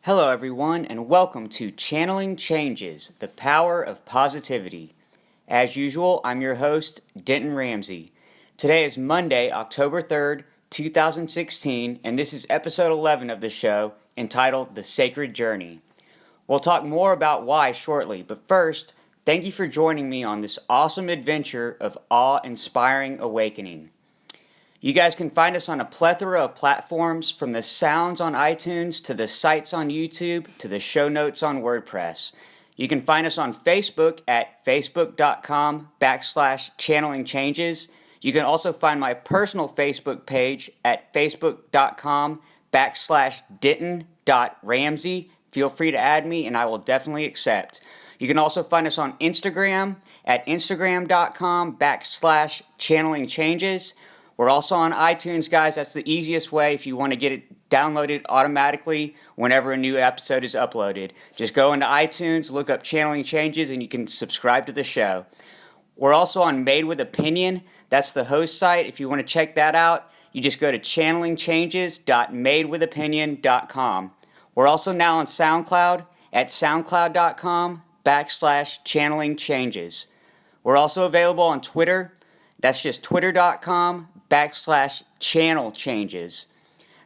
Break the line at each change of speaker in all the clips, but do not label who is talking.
Hello, everyone, and welcome to Channeling Changes, the Power of Positivity. As usual, I'm your host, Denton Ramsey. Today is Monday, October 3rd, 2016, and this is episode 11 of the show entitled The Sacred Journey. We'll talk more about why shortly, but first, thank you for joining me on this awesome adventure of awe-inspiring awakening. You guys can find us on a plethora of platforms, from the sounds on iTunes to the sites on YouTube to the show notes on WordPress. You can find us on Facebook at facebook.com/channelingchanges. You can also find my personal Facebook page at facebook.com/denton.ramsey. Feel free to add me and I will definitely accept. You can also find us on Instagram at instagram.com/channelingchanges. We're also on iTunes, guys. That's the easiest way if you want to get it downloaded automatically whenever a new episode is uploaded. Just go into iTunes, look up Channeling Changes, and you can subscribe to the show. We're also on Made with Opinion. That's the host site. If you want to check that out, you just go to channelingchanges.madewithopinion.com. We're also now on SoundCloud at soundcloud.com/channelingchanges. We're also available on Twitter. That's just twitter.com/channel changes.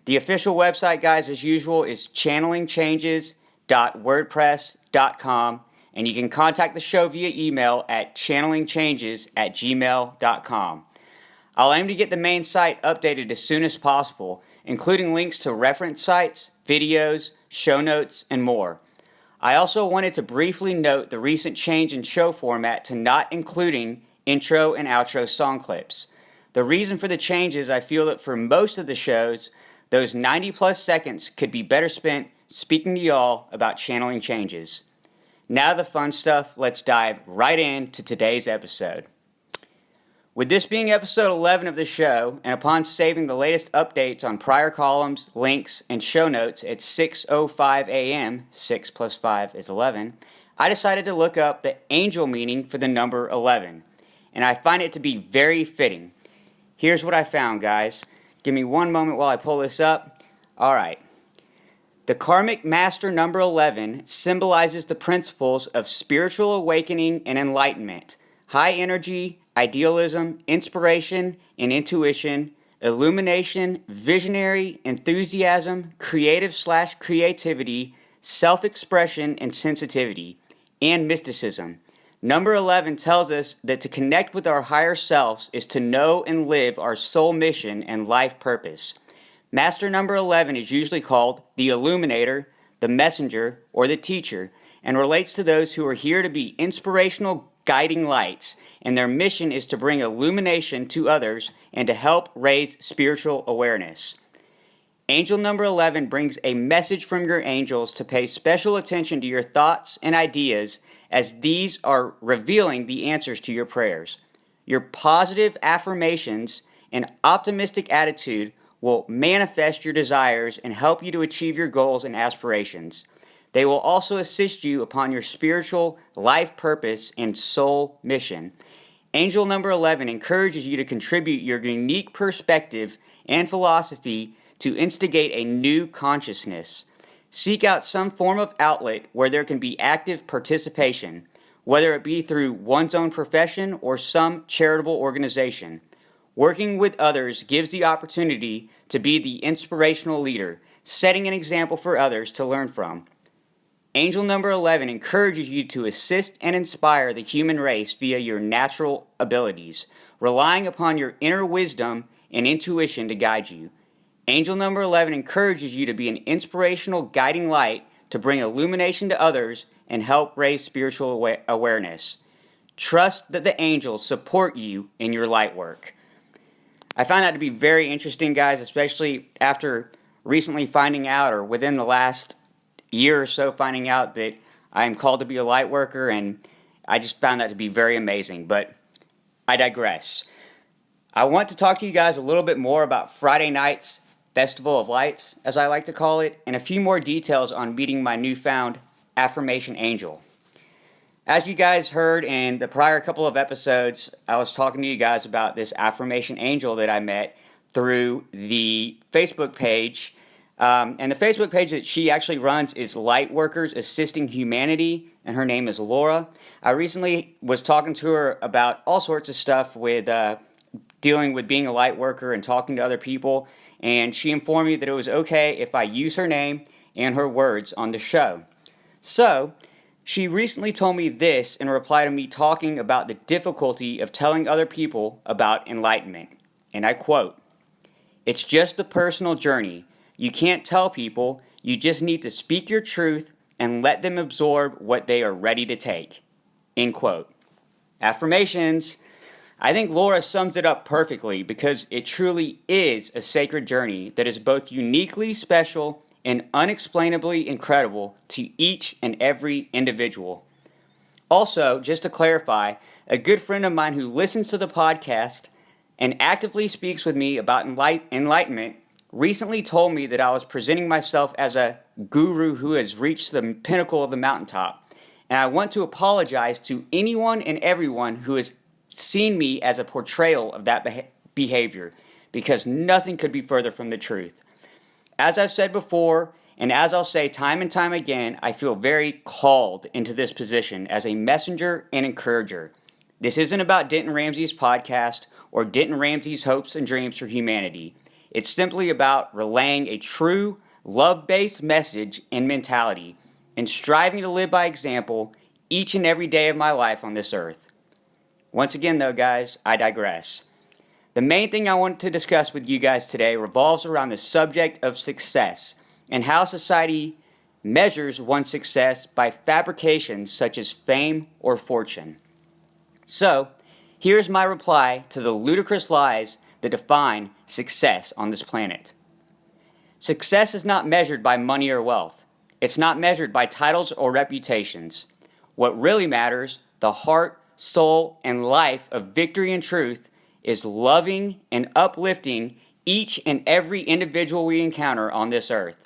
The official website, guys, as usual, is channelingchanges.wordpress.com, and you can contact the show via email at channelingchanges@gmail.com. I'll aim to get the main site updated as soon as possible, including links to reference sites, videos, show notes, and more. I also wanted to briefly note the recent change in show format to not including intro and outro song clips. The reason for the change is I feel that for most of the shows, those 90 plus seconds could be better spent speaking to y'all about channeling changes. Now the fun stuff, let's dive right into today's episode. With this being episode 11 of the show, and upon saving the latest updates on prior columns, links, and show notes at 6:05 a.m., 6 plus 5 is 11, I decided to look up the angel meaning for the number 11. And I find it to be very fitting. Here's what I found, guys. Give me one moment while I pull this up. All right. The karmic master number 11 symbolizes the principles of spiritual awakening and enlightenment, high energy, idealism, inspiration, and intuition, illumination, visionary, enthusiasm, creative/creativity, self-expression, and sensitivity, and mysticism. Number 11 tells us that to connect with our higher selves is to know and live our soul mission and life purpose. Master number 11 is usually called the illuminator, the messenger, or the teacher, and relates to those who are here to be inspirational guiding lights, and their mission is to bring illumination to others and to help raise spiritual awareness. Angel number 11 brings a message from your angels to pay special attention to your thoughts and ideas, as these are revealing the answers to your prayers. Your positive affirmations and optimistic attitude will manifest your desires and help you to achieve your goals and aspirations. They will also assist you upon your spiritual life purpose and soul mission. Angel number 11 encourages you to contribute your unique perspective and philosophy to instigate a new consciousness. Seek out some form of outlet where there can be active participation, whether it be through one's own profession or some charitable organization. Working with others gives the opportunity to be the inspirational leader, setting an example for others to learn from. Angel number 11 encourages you to assist and inspire the human race via your natural abilities, relying upon your inner wisdom and intuition to guide you. Angel number 11 encourages you to be an inspirational guiding light to bring illumination to others and help raise spiritual awareness. Trust that the angels support you in your light work. I find that to be very interesting, guys, especially after recently finding out, or within the last year or so, finding out that I am called to be a light worker, and I just found that to be very amazing. But I digress. I want to talk to you guys a little bit more about Friday night's Festival of Lights, as I like to call it, and a few more details on meeting my newfound affirmation angel. As you guys heard in the prior couple of episodes, I was talking to you guys about this affirmation angel that I met through the Facebook page And the Facebook page that she actually runs is Light Workers Assisting Humanity, and her name is Laura. I recently was talking to her about all sorts of stuff with dealing with being a light worker and talking to other people, and she informed me that it was okay if I use her name and her words on the show. So, she recently told me this in reply to me talking about the difficulty of telling other people about enlightenment. And I quote, "It's just a personal journey. You can't tell people, you just need to speak your truth and let them absorb what they are ready to take." End quote. Affirmations. I think Laura sums it up perfectly because it truly is a sacred journey that is both uniquely special and unexplainably incredible to each and every individual. Also, just to clarify, a good friend of mine who listens to the podcast and actively speaks with me about enlightenment recently told me that I was presenting myself as a guru who has reached the pinnacle of the mountaintop. And I want to apologize to anyone and everyone who has seen me as a portrayal of that behavior, because nothing could be further from the truth. As I've said before, and as I'll say time and time again, I feel very called into this position as a messenger and encourager. This isn't about Denton Ramsey's podcast or Denton Ramsey's hopes and dreams for humanity. It's simply about relaying a true, love-based message and mentality and striving to live by example each and every day of my life on this earth. Once again, though, guys, I digress. The main thing I want to discuss with you guys today revolves around the subject of success and how society measures one's success by fabrications such as fame or fortune. So, here's my reply to the ludicrous lies that define success on this planet. Success is not measured by money or wealth. It's not measured by titles or reputations. What really matters, the heart, soul, and life of victory and truth, is loving and uplifting each and every individual we encounter on this earth.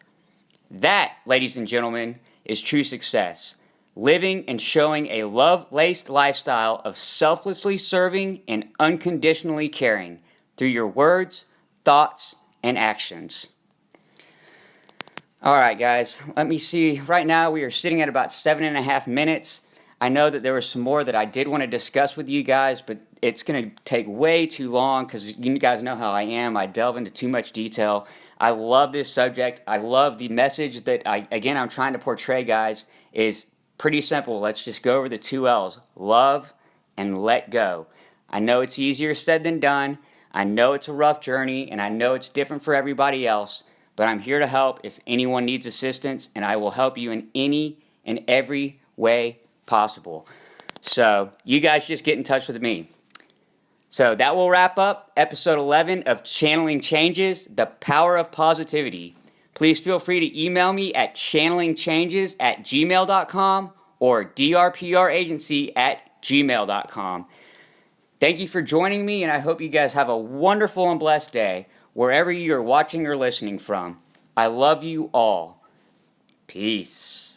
That, ladies and gentlemen, is true success. Living and showing a love-laced lifestyle of selflessly serving and unconditionally caring through your words, thoughts, and actions. All right, guys, let me see. Right now, we are sitting at about 7.5 minutes. I know that there was some more that I did want to discuss with you guys, but it's going to take way too long because you guys know how I am. I delve into too much detail. I love this subject. I love the message that I'm trying to portray, guys, is pretty simple. Let's just go over the 2 L's, love and let go. I know it's easier said than done. I know it's a rough journey, and I know it's different for everybody else, but I'm here to help if anyone needs assistance, and I will help you in any and every way possible. So you guys just get in touch with me. So that will wrap up episode 11 of Channeling Changes, the Power of Positivity. Please feel free to email me at channelingchanges@gmail.com or drpragency@gmail.com. Thank you for joining me, and I hope you guys have a wonderful and blessed day wherever you are watching or listening from. I love you all. Peace.